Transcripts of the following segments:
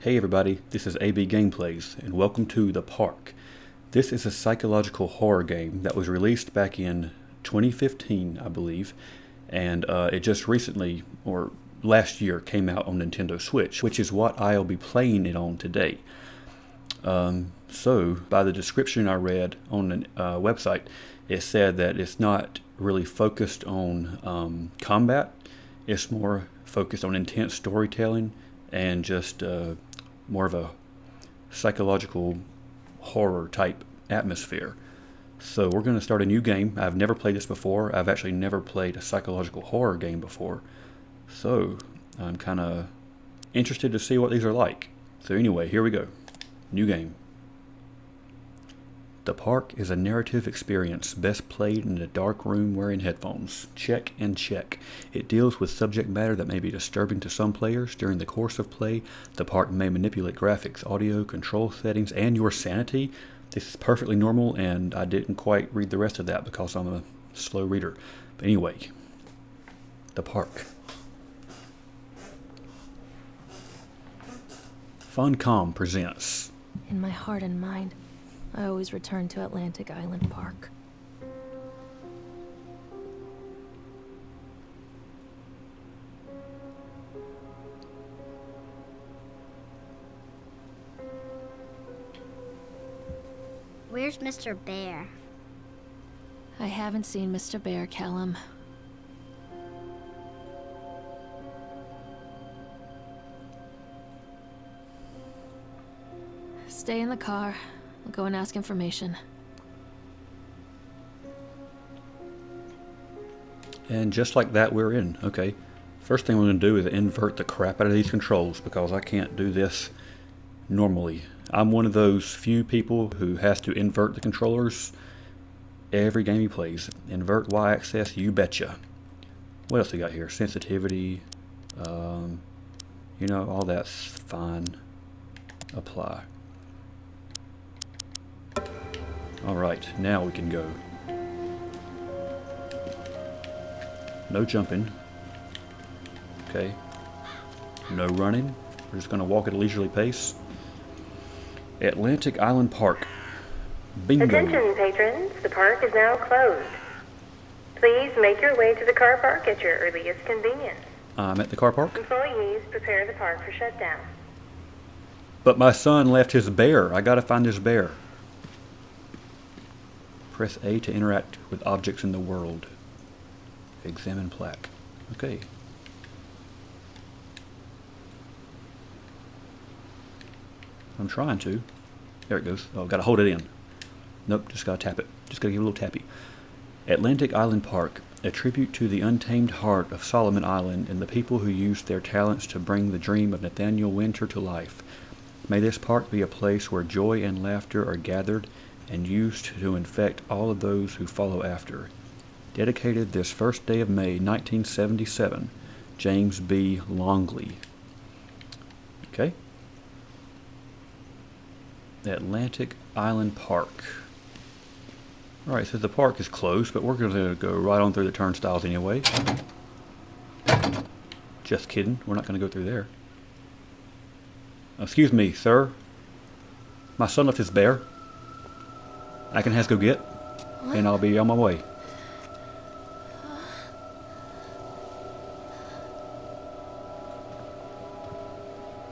Hey everybody, this is AB Gameplays, and welcome to The Park. This is a psychological horror game that was released back in 2015, I believe, and it just recently, or last year, came out on Nintendo Switch, which is what I'll be playing it on today. So, by the description I read on the website, it said that it's not really focused on combat, it's more focused on intense storytelling and just more of a psychological horror type atmosphere. So we're going to start a new game. I've never played this before. I've actually never played a psychological horror game before. So I'm kind of interested to see what these are like. So anyway, here we go. New game. The Park is a narrative experience best played in a dark room wearing headphones. Check and check. It deals with subject matter that may be disturbing to some players. During the course of play, the Park may manipulate graphics, audio, control settings, and your sanity. This is perfectly normal, and I didn't quite read the rest of that because I'm a slow reader. But anyway, The Park. Funcom presents. In my heart and mind, I always return to Atlantic Island Park. Where's Mr. Bear? I haven't seen Mr. Bear, Callum. Stay in the car. I'll go and ask information. And just like that, we're in. Okay. First thing we're going to do is invert the crap out of these controls because I can't do this normally. I'm one of those few people who has to invert the controllers every game he plays. Invert Y-axis, you betcha. What else we got here? Sensitivity. All that's fine. Apply. Alright, now we can go. No jumping. Okay. No running. We're just going to walk at a leisurely pace. Atlantic Island Park. Bingo. Attention patrons, the park is now closed. Please make your way to the car park at your earliest convenience. I'm at the car park. Employees prepare the park for shutdown. But my son left his bear. I gotta find his bear. Press A to interact with objects in the world. Examine plaque. Okay. I'm trying to. There it goes. Oh, gotta hold it in. Nope, just gotta tap it. Just gotta give it a little tappy. Atlantic Island Park, a tribute to the untamed heart of Solomon Island and the people who used their talents to bring the dream of Nathaniel Winter to life. May this park be a place where joy and laughter are gathered and used to infect all of those who follow after. Dedicated this first day of May, 1977, James B. Longley. Okay. Atlantic Island Park. Alright, so the park is closed, but we're going to go right on through the turnstiles anyway. Just kidding, we're not going to go through there. Excuse me, sir. My son left his bear. I can go get, and I'll be on my way.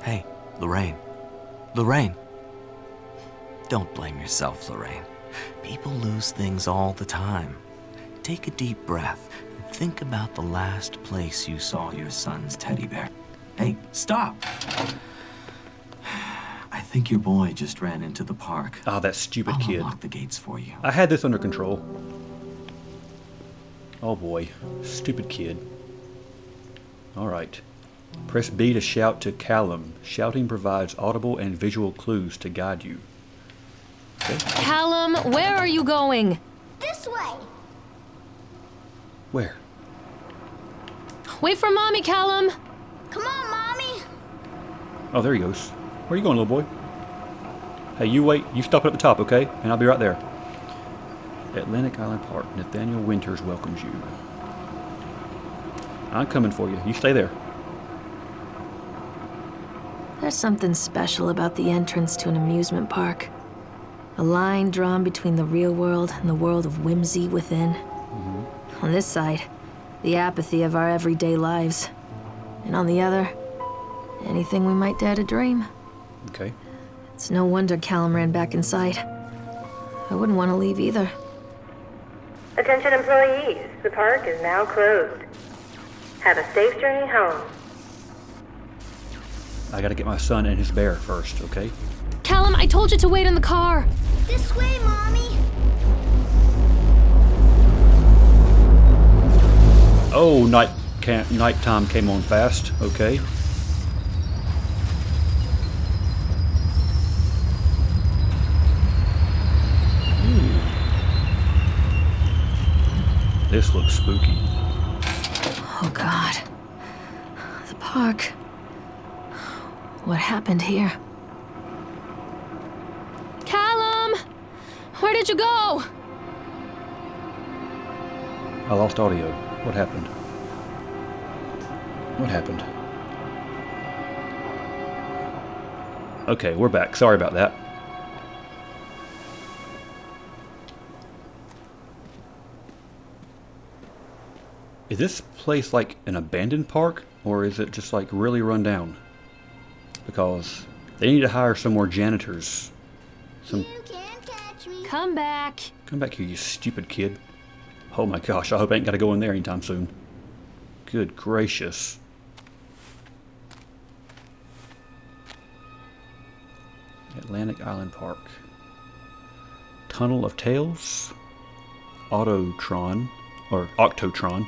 Hey, Lorraine. Lorraine. Don't blame yourself, Lorraine. People lose things all the time. Take a deep breath and think about the last place you saw your son's teddy bear. Hey, stop! I think your boy just ran into the park. Ah, that stupid I'll kid. unlock the gates for you. I had this under control. Oh boy, stupid kid. Alright. Press B to shout to Callum. Shouting provides audible and visual clues to guide you. Okay. Callum, where are you going? This way! Where? Wait for Mommy, Callum! Come on, Mommy! Oh, there he goes. Where are you going, little boy? Hey, you wait. You stop at the top, okay? And I'll be right there. Atlantic Island Park. Nathaniel Winters welcomes you. I'm coming for you. You stay there. There's something special about the entrance to an amusement park. A line drawn between the real world and the world of whimsy within. On this side, the apathy of our everyday lives. And on the other, anything we might dare to dream. Okay. It's no wonder Callum ran back inside. I wouldn't want to leave either. Attention employees, the park is now closed. Have a safe journey home. I gotta get my son and his bear first, okay? Callum, I told you to wait in the car. This way, Mommy. Oh, nighttime came on fast, okay. This looks spooky. Oh, God. The park. What happened here? Callum! Where did you go? I lost audio. What happened? What happened? Okay, we're back. Sorry about that. Is this place like an abandoned park, or is it just like really run down? Because they need to hire some more janitors. You can't catch me. Come back. Come back here, you stupid kid. Oh my gosh, I hope I ain't gotta go in there anytime soon. Good gracious. Atlantic Island Park. Tunnel of Tales. Autotron. Or Octotron.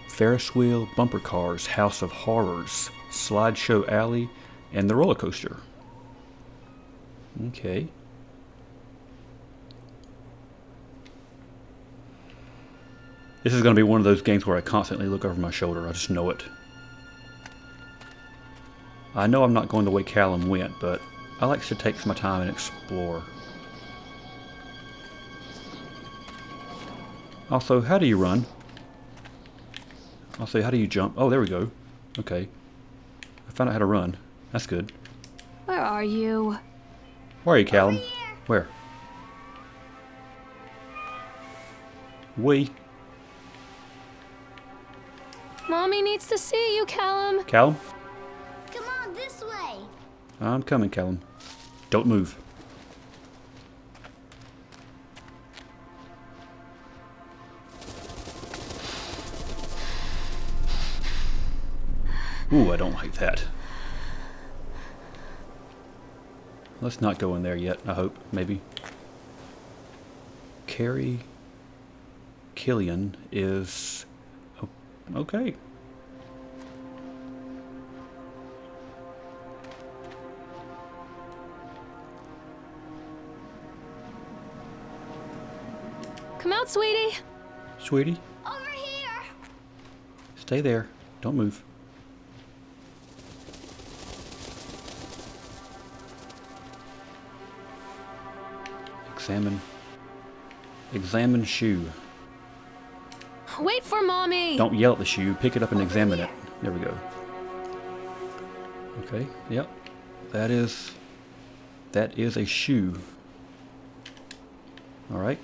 Ferris wheel, bumper cars, House of Horrors, Slideshow Alley, and the roller coaster. Okay. This is going to be one of those games where I constantly look over my shoulder. I just know it. I know I'm not going the way Callum went, but I like to take my time and explore. Also, how do you run? Also, how do you jump? Oh, there we go. Okay. I found out how to run. That's good. Where are you? Where are you, Callum? Where? We. Mommy needs to see you, Callum. Callum? Come on, this way. I'm coming, Callum. Don't move. Ooh, I don't like that. Let's not go in there yet, I hope. Maybe. Carrie Killian is... Oh, okay. Come out, sweetie. Sweetie, Over here. stay there. Don't move. Examine shoe. Wait for Mommy. Don't yell at the shoe. Pick it up and examine it. There we go. Okay. Yep. That is a shoe. All right.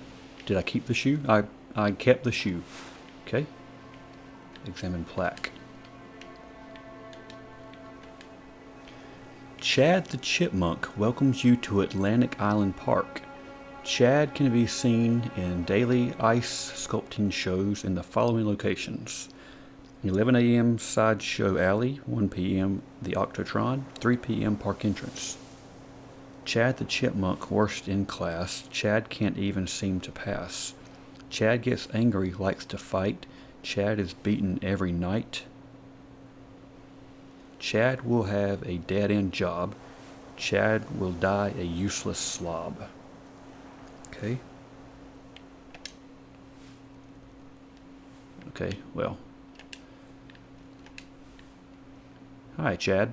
Did I keep the shoe? I kept the shoe. Okay. Examine plaque. Chad the Chipmunk welcomes you to Atlantic Island Park. Chad can be seen in daily ice sculpting shows in the following locations: 11 a.m. Sideshow Alley, 1 p.m. the Octotron, 3 p.m. Park Entrance. Chad the Chipmunk worst in class. Chad can't even seem to pass. Chad gets angry, likes to fight. Chad is beaten every night. Chad will have a dead-end job. Chad will die a useless slob. Okay. Okay, well. Hi, Chad.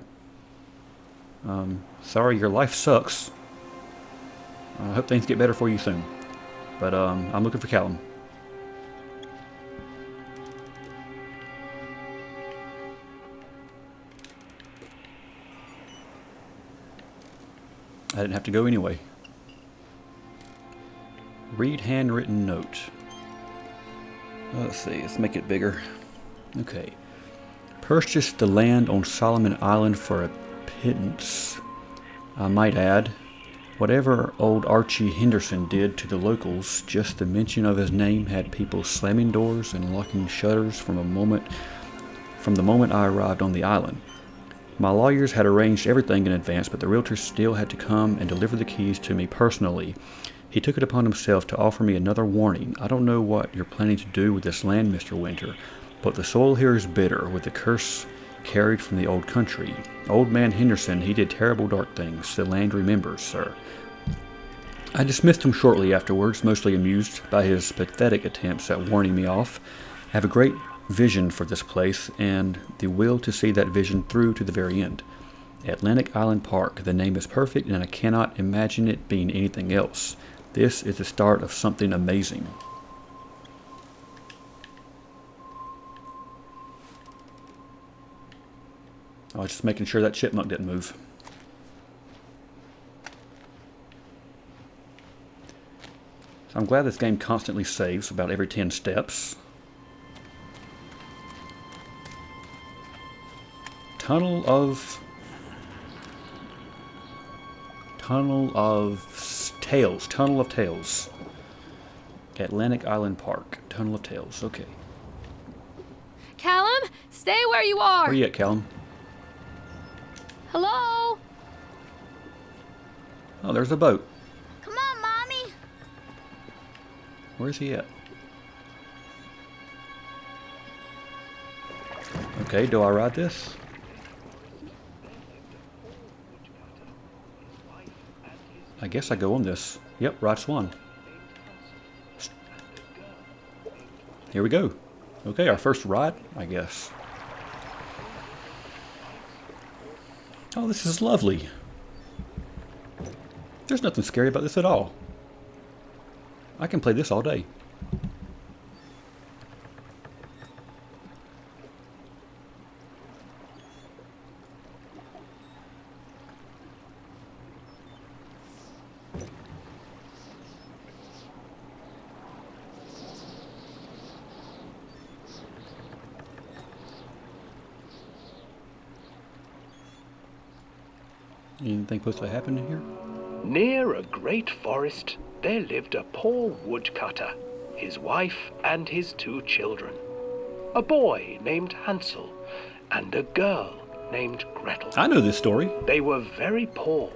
Sorry your life sucks. I hope things get better for you soon. But, I'm looking for Callum. I didn't have to go anyway. Read handwritten note. Let's see, let's make it bigger. Okay. Purchased the land on Solomon Island for a pittance. I might add, whatever old Archie Henderson did to the locals, just the mention of his name had people slamming doors and locking shutters from the moment I arrived on the island. My lawyers had arranged everything in advance, but the realtor still had to come and deliver the keys to me personally. He took it upon himself to offer me another warning. I don't know what you're planning to do with this land, Mr. Winter, but the soil here is bitter, with the curse carried from the old country. Old man Henderson, he did terrible dark things. The land remembers, sir. I dismissed him shortly afterwards, mostly amused by his pathetic attempts at warning me off. I have a great vision for this place, and the will to see that vision through to the very end. Atlantic Island Park. The name is perfect, and I cannot imagine it being anything else. This is the start of something amazing. I was just making sure that chipmunk didn't move. So I'm glad this game constantly saves about every 10 steps. Tunnel of Tales. Tunnel of Tales. Atlantic Island Park. Tunnel of Tales. Okay. Callum, stay where you are. Where you at, Callum? Hello? Oh, there's a boat. Come on, Mommy. Where's he at? Okay, do I ride this? I guess I go on this. Yep, right swan. Here we go. Okay, our first ride, I guess. Oh, this is lovely. There's nothing scary about this at all. I can play this all day. Anything supposed to happen in here? Near a great forest, there lived a poor woodcutter, his wife and his 2 children. A boy named Hansel and a girl named Gretel. I know this story. They were very poor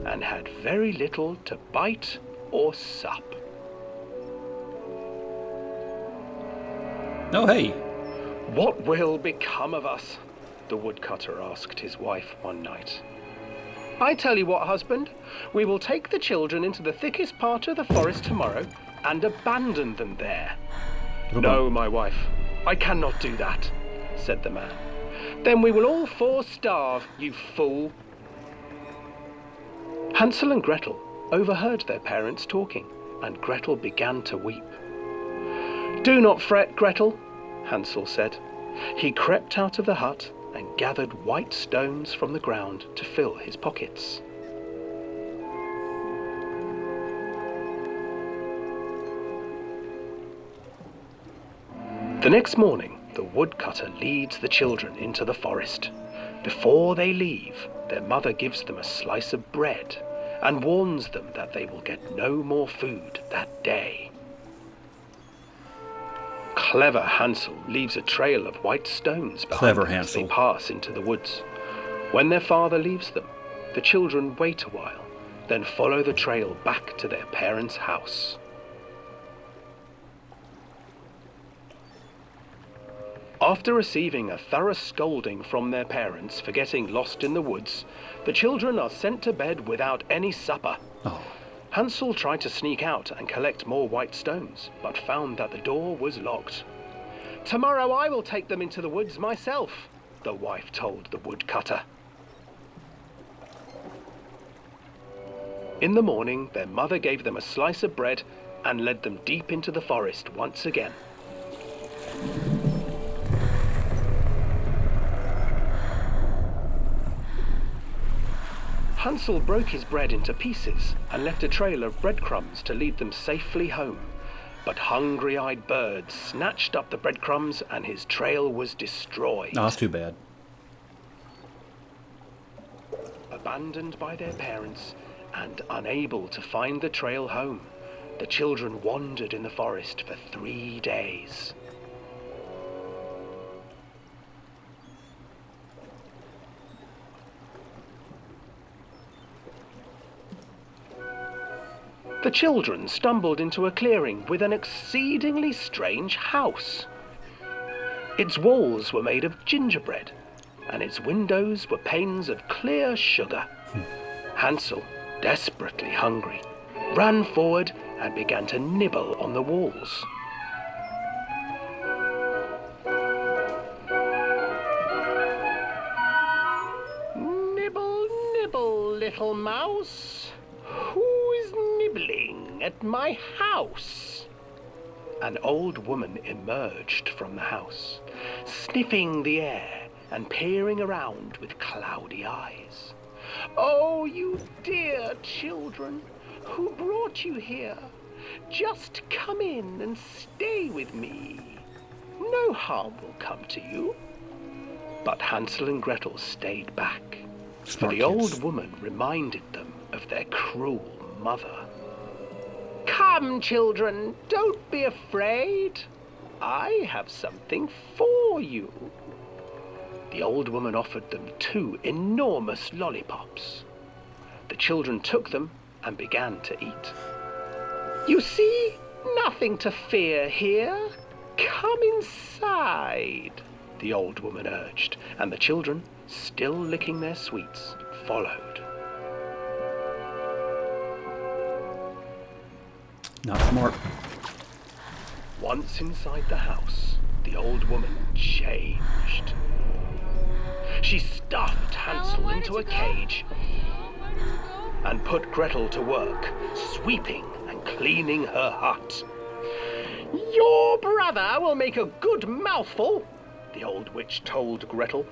and had very little to bite or sup. Oh, hey. What will become of us? The woodcutter asked his wife one night. I tell you what, husband, we will take the children into the thickest part of the forest tomorrow and abandon them there. No, my wife, I cannot do that, said the man. Then we will all 4 starve, you fool. Hansel and Gretel overheard their parents talking, and Gretel began to weep. Do not fret, Gretel, Hansel said. He crept out of the hut and gathered white stones from the ground to fill his pockets. The next morning, the woodcutter leads the children into the forest. Before they leave, their mother gives them a slice of bread and warns them that they will get no more food that day. Clever Hansel leaves a trail of white stones behind them as they pass into the woods. When their father leaves them, the children wait a while, then follow the trail back to their parents' house. After receiving a thorough scolding from their parents for getting lost in the woods, the children are sent to bed without any supper. Oh. Hansel tried to sneak out and collect more white stones, but found that the door was locked. Tomorrow I will take them into the woods myself, the wife told the woodcutter. In the morning, their mother gave them a slice of bread and led them deep into the forest once again. Hansel broke his bread into pieces and left a trail of breadcrumbs to lead them safely home. But hungry-eyed birds snatched up the breadcrumbs and his trail was destroyed. Oh, that's too bad. Abandoned by their parents and unable to find the trail home, the children wandered in the forest for 3 days. The children stumbled into a clearing with an exceedingly strange house. Its walls were made of gingerbread, and its windows were panes of clear sugar. Hansel, desperately hungry, ran forward and began to nibble on the walls. Nibble, nibble, little mouse. Who is nibbling at my house? An old woman emerged from the house, sniffing the air and peering around with cloudy eyes. Oh, you dear children, who brought you here? Just come in and stay with me. No harm will come to you. But Hansel and Gretel stayed back, for the old woman reminded them of their cruel mother. Come, children, don't be afraid. I have something for you. The old woman offered them 2 enormous lollipops. The children took them and began to eat. You see, nothing to fear here. Come inside, the old woman urged, and the children, still licking their sweets, followed. Not smart. Once inside the house, the old woman changed. She stuffed Hansel into a cage and put Gretel to work, sweeping and cleaning her hut. Your brother will make a good mouthful, the old witch told Gretel.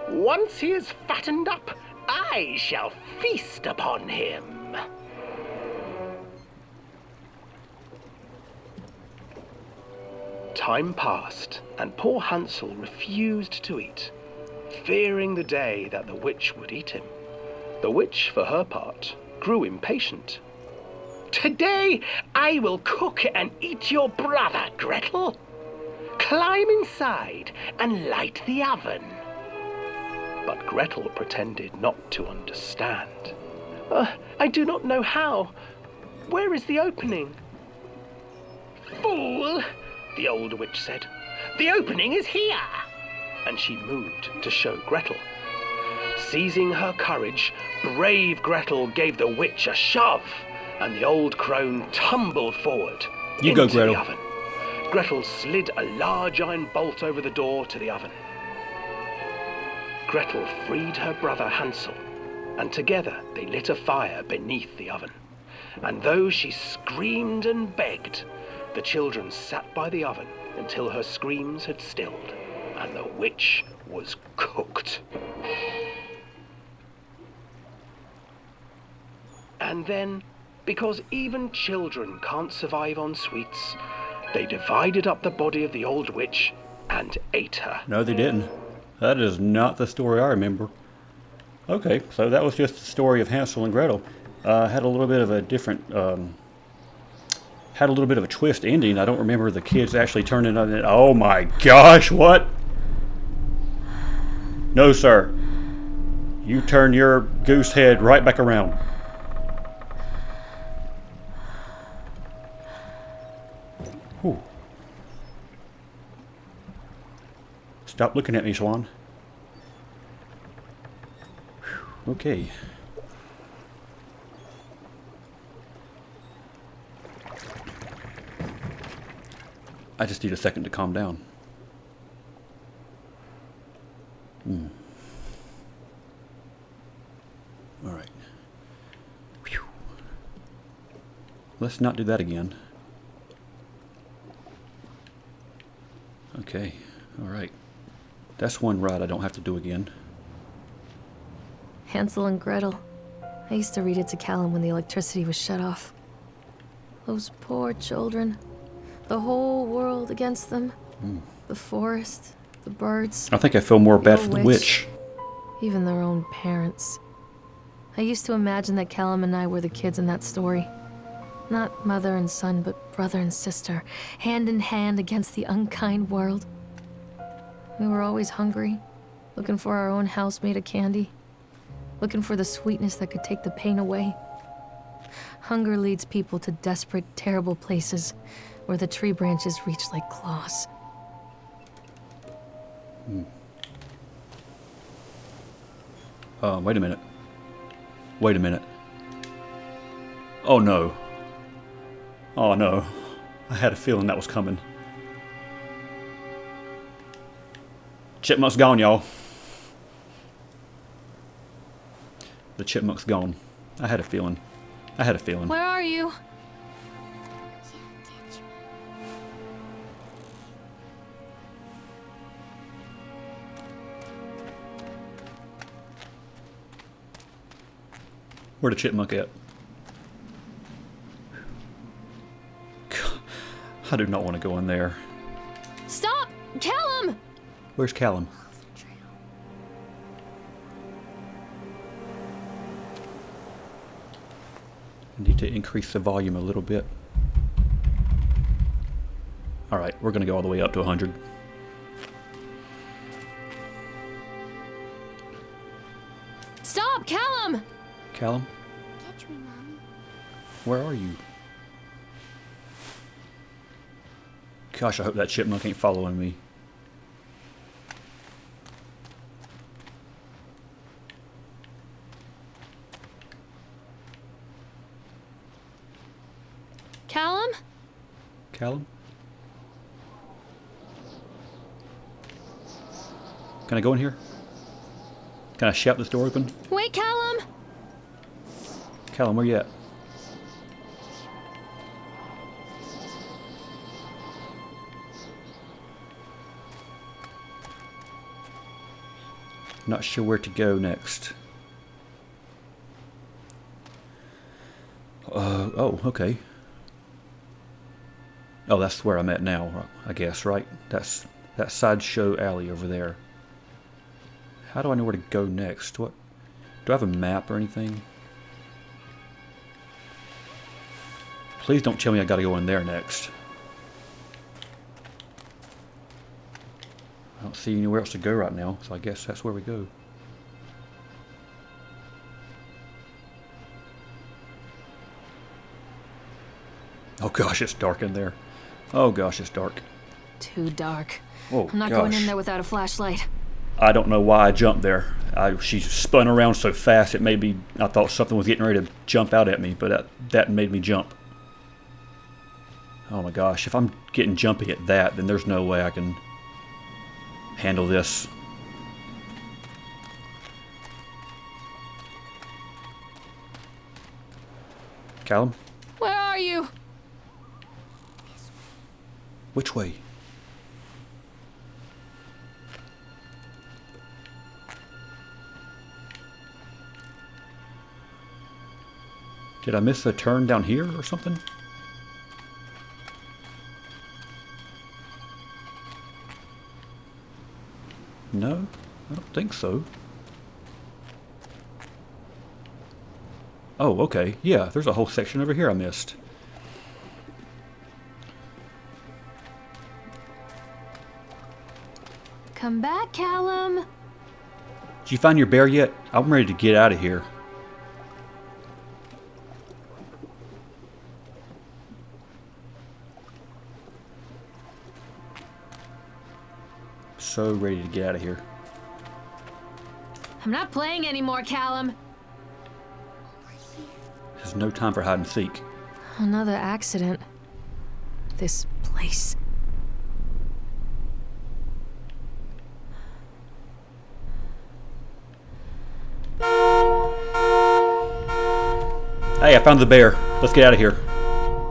Once he is fattened up, I shall feast upon him. Time passed, and poor Hansel refused to eat, fearing the day that the witch would eat him. The witch, for her part, grew impatient. Today I will cook and eat your brother, Gretel. Climb inside and light the oven. But Gretel pretended not to understand. I do not know how. Where is the opening? Fool, the old witch said. The opening is here. And she moved to show Gretel. Seizing her courage, brave Gretel gave the witch a shove, and the old crone tumbled forward into the oven. Gretel slid a large iron bolt over the door to the oven. Gretel freed her brother Hansel, and together they lit a fire beneath the oven. And though she screamed and begged, the children sat by the oven until her screams had stilled, and the witch was cooked. And then, because even children can't survive on sweets, they divided up the body of the old witch and ate her. No, they didn't. That is not the story I remember. Okay, so that was just the story of Hansel and Gretel. Had a little bit of a different, had a little bit of a twist ending. I don't remember the kids actually turning on it. Oh my gosh, what? No, sir. You turn your goose head right back around. Whew. Stop looking at me, Swan. Whew. Okay. I just need a second to calm down. All right. Whew. Let's not do that again. Okay. All right. That's one ride I don't have to do again. Hansel and Gretel. I used to read it to Callum when the electricity was shut off. Those poor children. The whole world against them. The forest, the birds. I think I feel more bad the for the witch. witch. Even their own parents. I used to imagine that Callum and I were the kids in that story. Not mother and son, but brother and sister, hand in hand against the unkind world. We were always hungry, looking for our own house made of candy, looking for the sweetness that could take the pain away. Hunger leads people to desperate, terrible places where the tree branches reach like claws. Wait a minute. Wait a minute. Oh no. Oh no. I had a feeling that was coming. Chipmunk's gone, y'all. The chipmunk's gone. I had a feeling. I had a feeling. Where are you? Where the chipmunk at? I do not want to go in there. Stop! Callum! Where's Callum? I need to increase the volume a little bit. Alright, we're going to go all the way up to 100. Stop, Callum! Callum? Catch me, Mommy. Where are you? Gosh, I hope that chipmunk ain't following me. Callum? Callum? Can I go in here? Can I shout this door open? Wait, Callum! Callum, where you at? Not sure where to go next. Oh, okay. Oh, that's where I'm at now, I guess, right? That's that sideshow alley over there. How do I know where to go next? What? Do I have a map or anything? Please don't tell me I gotta go in there next. I don't see anywhere else to go right now, so I guess that's where we go. Oh gosh, it's dark in there. Oh gosh, it's dark. Too dark. Oh I'm not gosh. going in there without a flashlight. I don't know why I jumped there. She spun around so fast it made me... I thought something was getting ready to jump out at me, but that made me jump. Oh my gosh, if I'm getting jumpy at that, then there's no way I can handle this. Callum? Where are you? Which way? Did I miss a turn down here or something? No, I don't think so. Oh, okay. Yeah, there's a whole section over here I missed. Come back, Callum. Did you find your bear yet? I'm ready to get out of here. So ready to get out of here. I'm not playing anymore, Callum. There's no time for hide and seek. Another accident. This place. Hey, I found the bear. Let's get out of here.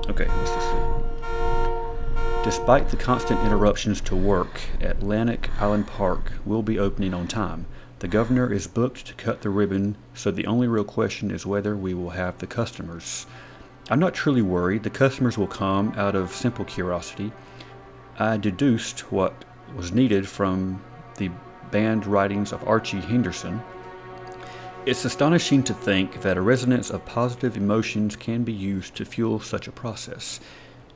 Okay, let's just see. Despite the constant interruptions to work, Atlantic Island Park will be opening on time. The governor is booked to cut the ribbon, so the only real question is whether we will have the customers. I'm not truly worried. The customers will come out of simple curiosity. I deduced what was needed from the banned writings of Archie Henderson. It's astonishing to think that a resonance of positive emotions can be used to fuel such a process.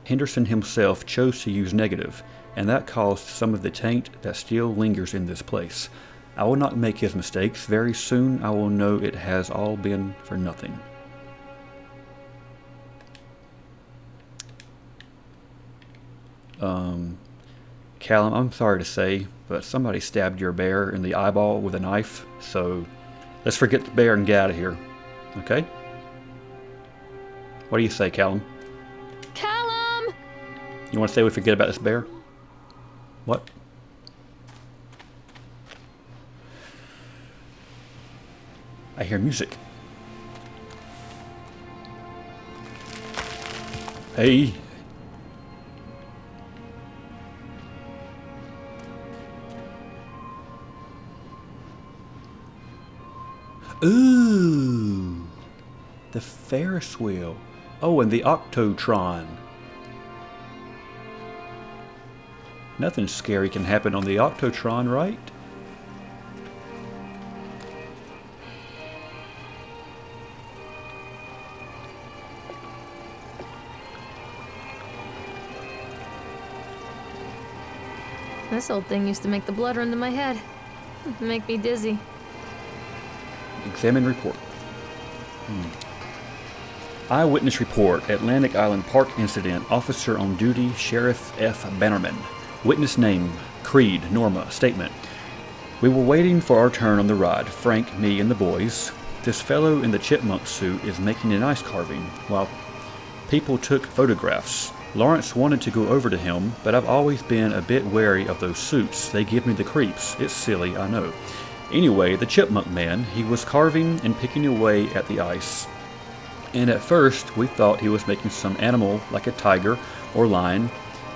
Henderson himself chose to use negative, and that caused some of the taint that still lingers in this place. I will not make his mistakes. Very soon I will know it has all been for nothing. Callum, I'm sorry to say, but somebody stabbed your bear in the eyeball with a knife, so let's forget the bear and get out of here. Okay? What do you say, Callum? Callum! You want to say we forget about this bear? What? I hear music. Hey. Ooh. The Ferris wheel. Oh, and the Octotron. Nothing scary can happen on the Octotron, right? This old thing used to make the blood run to my head. Make me dizzy. Examine report. Eyewitness report. Atlantic Island Park incident. Officer on duty, Sheriff F. Bannerman. Witness name, Creed, Norma. Statement. We were waiting for our turn on the ride. Frank, me, and the boys. This fellow in the chipmunk suit is making an ice carving, while people took photographs. Lawrence wanted to go over to him, but I've always been a bit wary of those suits. They give me the creeps. It's silly, I know. Anyway, the chipmunk man, he was carving and picking away at the ice. And at first, we thought he was making some animal like a tiger or lion,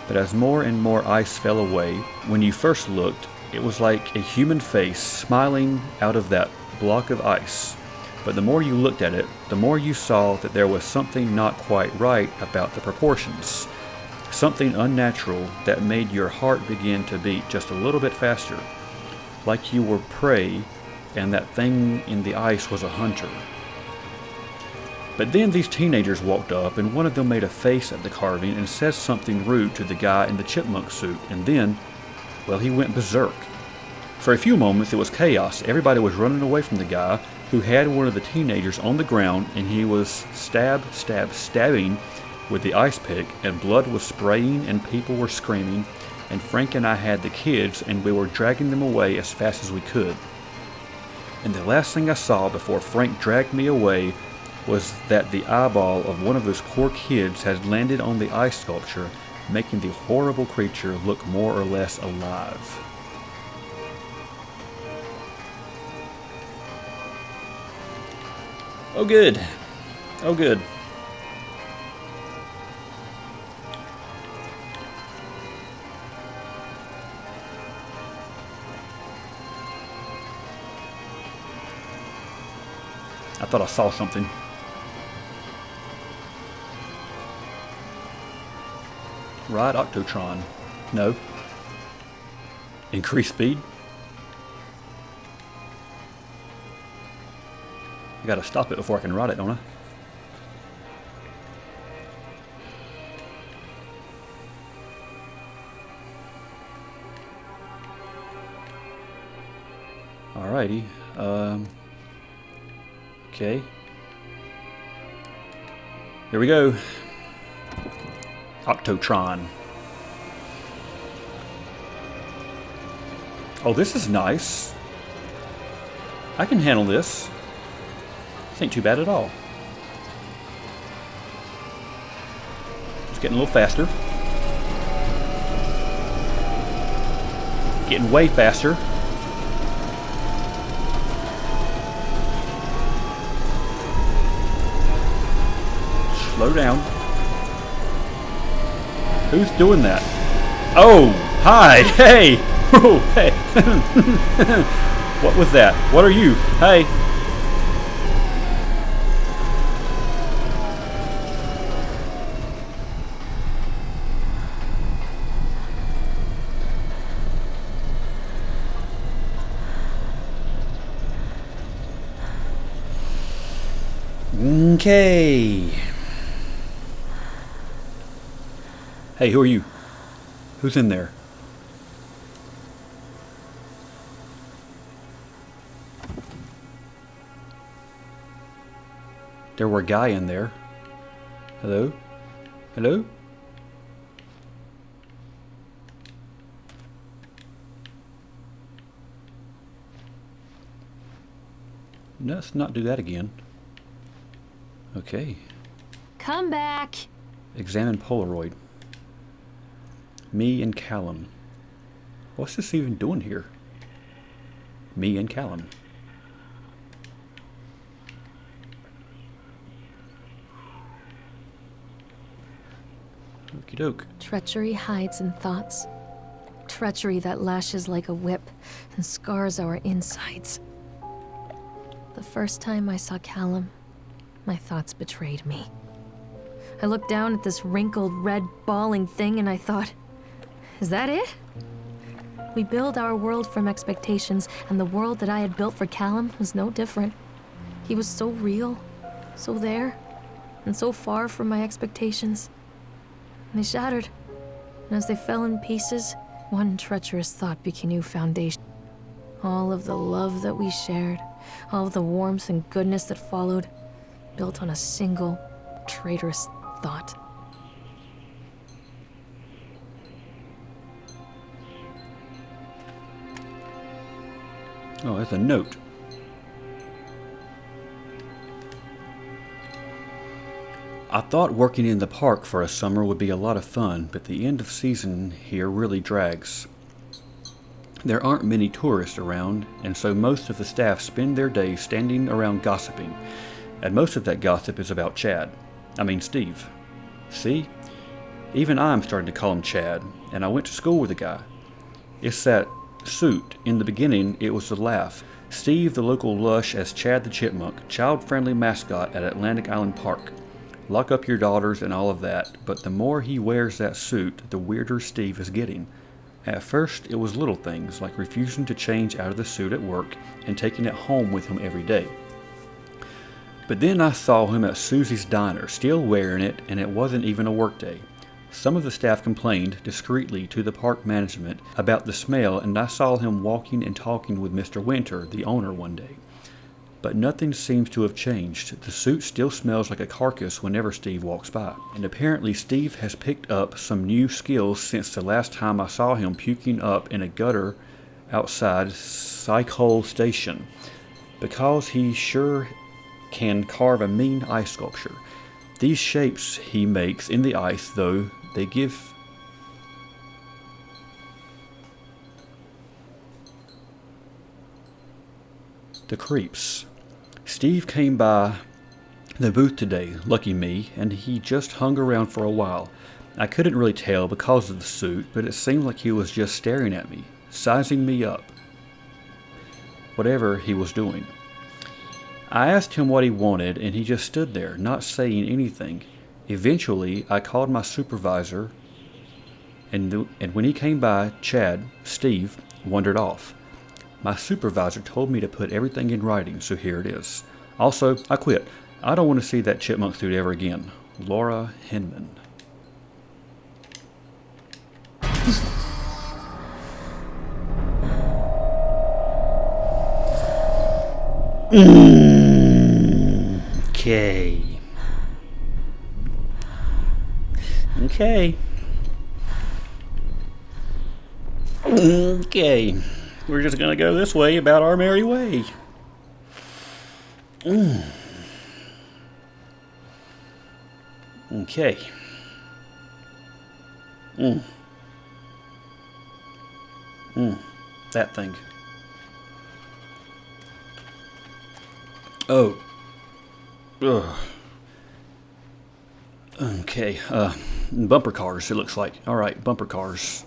but as more and more ice fell away, when you first looked, it was like a human face smiling out of that block of ice. But the more you looked at it, the more you saw that there was something not quite right about the proportions. Something unnatural that made your heart begin to beat just a little bit faster. Like you were prey, and that thing in the ice was a hunter. But then these teenagers walked up, and one of them made a face at the carving and said something rude to the guy in the chipmunk suit, and then, well, he went berserk. For a few moments, it was chaos. Everybody was running away from the guy who had one of the teenagers on the ground, and he was stabbing with the ice pick, and blood was spraying, and people were screaming, and Frank and I had the kids, and we were dragging them away as fast as we could. And the last thing I saw before Frank dragged me away was that the eyeball of one of those poor kids had landed on the ice sculpture, making the horrible creature look more or less alive. Oh good. Oh good. I thought I saw something. Ride Octotron. No. Increase speed. I gotta stop it before I can ride it, don't I? Alrighty. Okay. Here we go. Octotron. Oh, this is nice. I can handle this. This ain't too bad at all. It's getting a little faster. Getting way faster. Slow down. Who's doing that? Oh, hi, hey, oh, hey. What was that? What are you? Hey! Okay. Hey, who are you? Who's in there? There were a guy in there. Hello? Hello? No, let's not do that again. Okay. Come back. Examine Polaroid. Me and Callum. What's this even doing here? Me and Callum. Okie doke. Treachery hides in thoughts. Treachery that lashes like a whip and scars our insides. The first time I saw Callum, my thoughts betrayed me. I looked down at this wrinkled, red, bawling thing and I thought, is that it? We build our world from expectations, and the world that I had built for Callum was no different. He was so real, so there, and so far from my expectations. And they shattered, and as they fell in pieces, one treacherous thought became a new foundation. All of the love that we shared, all of the warmth and goodness that followed, built on a single, traitorous thought. Oh, that's a note. I thought working in the park for a summer would be a lot of fun, but the end of season here really drags. There aren't many tourists around, and so most of the staff spend their days standing around gossiping, and most of that gossip is about Steve. See? Even I'm starting to call him Chad, and I went to school with the guy. It's that suit. In the beginning, it was the laugh. Steve, the local lush, as Chad the Chipmunk, child-friendly mascot at Atlantic Island Park. Lock up your daughters and all of that, but the more he wears that suit, the weirder Steve is getting. At first, it was little things, like refusing to change out of the suit at work and taking it home with him every day. But then I saw him at Susie's Diner, still wearing it, and it wasn't even a work day. Some of the staff complained, discreetly, to the park management about the smell, and I saw him walking and talking with Mr. Winter, the owner, one day. But nothing seems to have changed. The suit still smells like a carcass whenever Steve walks by. And apparently Steve has picked up some new skills since the last time I saw him puking up in a gutter outside Cycole Station. Because he sure can carve a mean ice sculpture. These shapes he makes in the ice, though, they give the creeps. Steve came by the booth today, lucky me, and he just hung around for a while. I couldn't really tell because of the suit, but it seemed like he was just staring at me, sizing me up. Whatever he was doing. I asked him what he wanted, and he just stood there, not saying anything. Eventually, I called my supervisor, and when he came by, Steve, wandered off. My supervisor told me to put everything in writing, so here it is. Also, I quit. I don't want to see that chipmunk suit ever again. Laura Hinman. Okay. Okay. We're just gonna go this way about our merry way. Okay. That thing. Oh. Ugh. Okay, bumper cars, it looks like. Alright, bumper cars.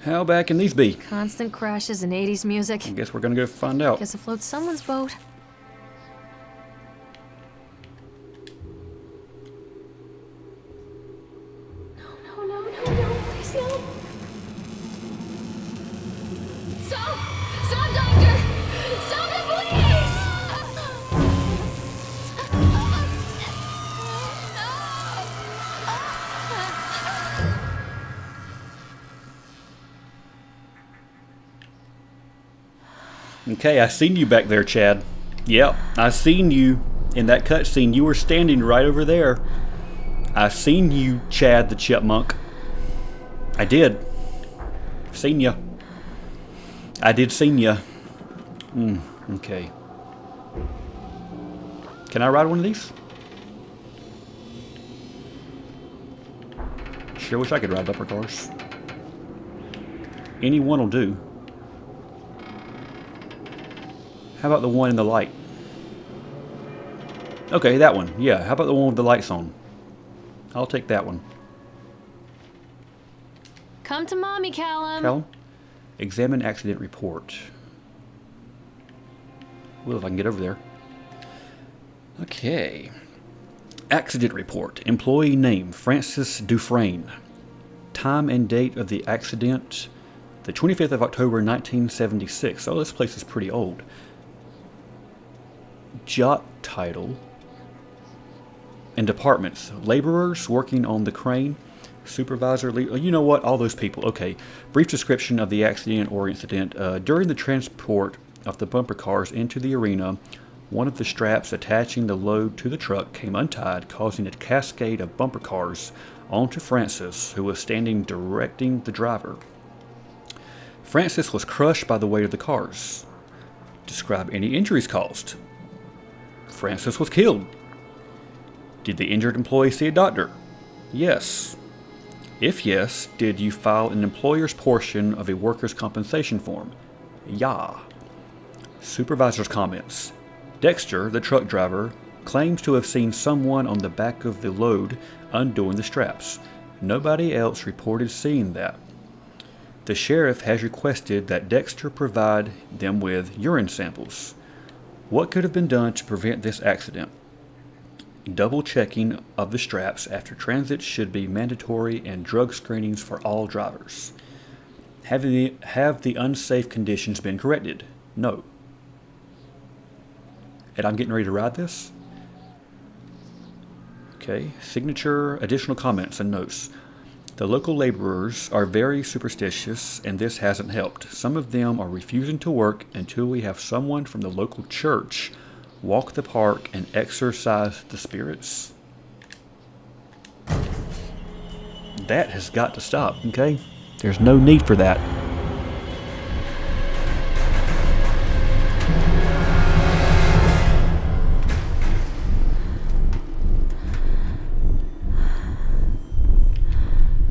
How bad can these be? Constant crashes and 80s music. I guess we're gonna go find out. Guess it floats someone's boat. No, please no. Stop, doctor! Stop it, please! Okay, I seen you back there, Chad. Yep, I seen you in that cutscene. You were standing right over there. I seen you, Chad the Chipmunk. I did. Seen ya. I did seen ya. Okay. Can I ride one of these? Sure wish I could ride bumper cars. Any one will do. How about the one in the light? Okay, that one. Yeah, how about the one with the lights on? I'll take that one. Come to mommy, Callum. Callum? Examine accident report. Well, if I can get over there. Okay. Accident report. Employee name, Francis Dufresne. Time and date of the accident, the 25th of October, 1976. Oh, this place is pretty old. Job title and departments. Laborers working on the crane. Supervisor, you know what? All those people. Okay. Brief description of the accident or incident. During the transport of the bumper cars into the arena, one of the straps attaching the load to the truck came untied, causing a cascade of bumper cars onto Francis, who was standing directing the driver. Francis was crushed by the weight of the cars. Describe any injuries caused. Francis was killed. Did the injured employee see a doctor? Yes. If yes, did you file an employer's portion of a workers' compensation form? Yeah. Supervisor's comments. Dexter, the truck driver, claims to have seen someone on the back of the load undoing the straps. Nobody else reported seeing that. The sheriff has requested that Dexter provide them with urine samples. What could have been done to prevent this accident? Double checking of the straps after transit should be mandatory, and drug screenings for all drivers. Have the unsafe conditions been corrected? No. And I'm getting ready to ride this? Okay, signature, additional comments and notes. The local laborers are very superstitious, and this hasn't helped. Some of them are refusing to work until we have someone from the local church walk the park and exorcise the spirits. That has got to stop, okay? There's no need for that.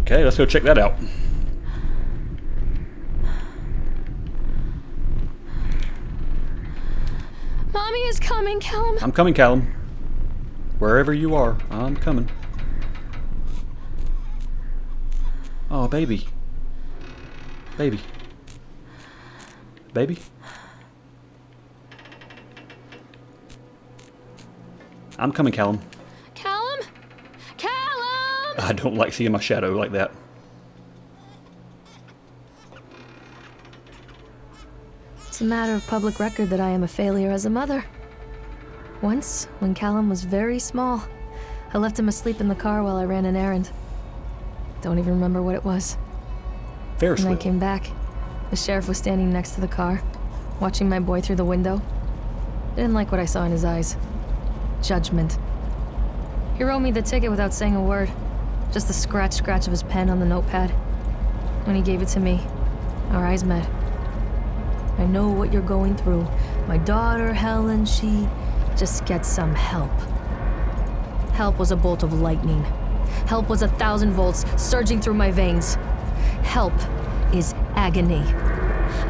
Okay, let's go check that out. Mommy is coming, Callum. I'm coming, Callum. Wherever you are, I'm coming. Oh, baby. Baby. Baby? I'm coming, Callum. Callum? Callum! I don't like seeing my shadow like that. It's a matter of public record that I am a failure as a mother. Once, when Callum was very small, I left him asleep in the car while I ran an errand. Don't even remember what it was. Ferris When I wheel. came back, the sheriff was standing next to the car, watching my boy through the window. I didn't like what I saw in his eyes. Judgment. He wrote me the ticket without saying a word. Just the scratch of his pen on the notepad. When he gave it to me, our eyes met. I know what you're going through. My daughter, Helen, she just gets some help. Help was a bolt of lightning. Help was 1,000 volts surging through my veins. Help is agony.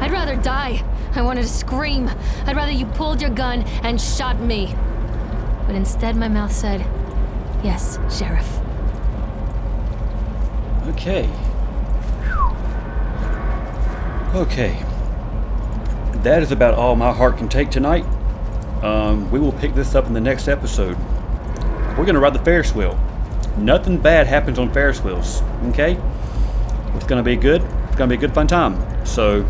I'd rather die. I wanted to scream. I'd rather you pulled your gun and shot me. But instead my mouth said, yes, Sheriff. Okay. Okay. That is about all my heart can take tonight. We will pick this up in the next episode. We're going to ride the Ferris wheel. Nothing bad happens on Ferris wheels, okay? It's going to be good. It's going to be a good fun time. So,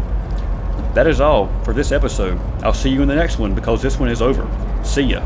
that is all for this episode. I'll see you in the next one because this one is over. See ya.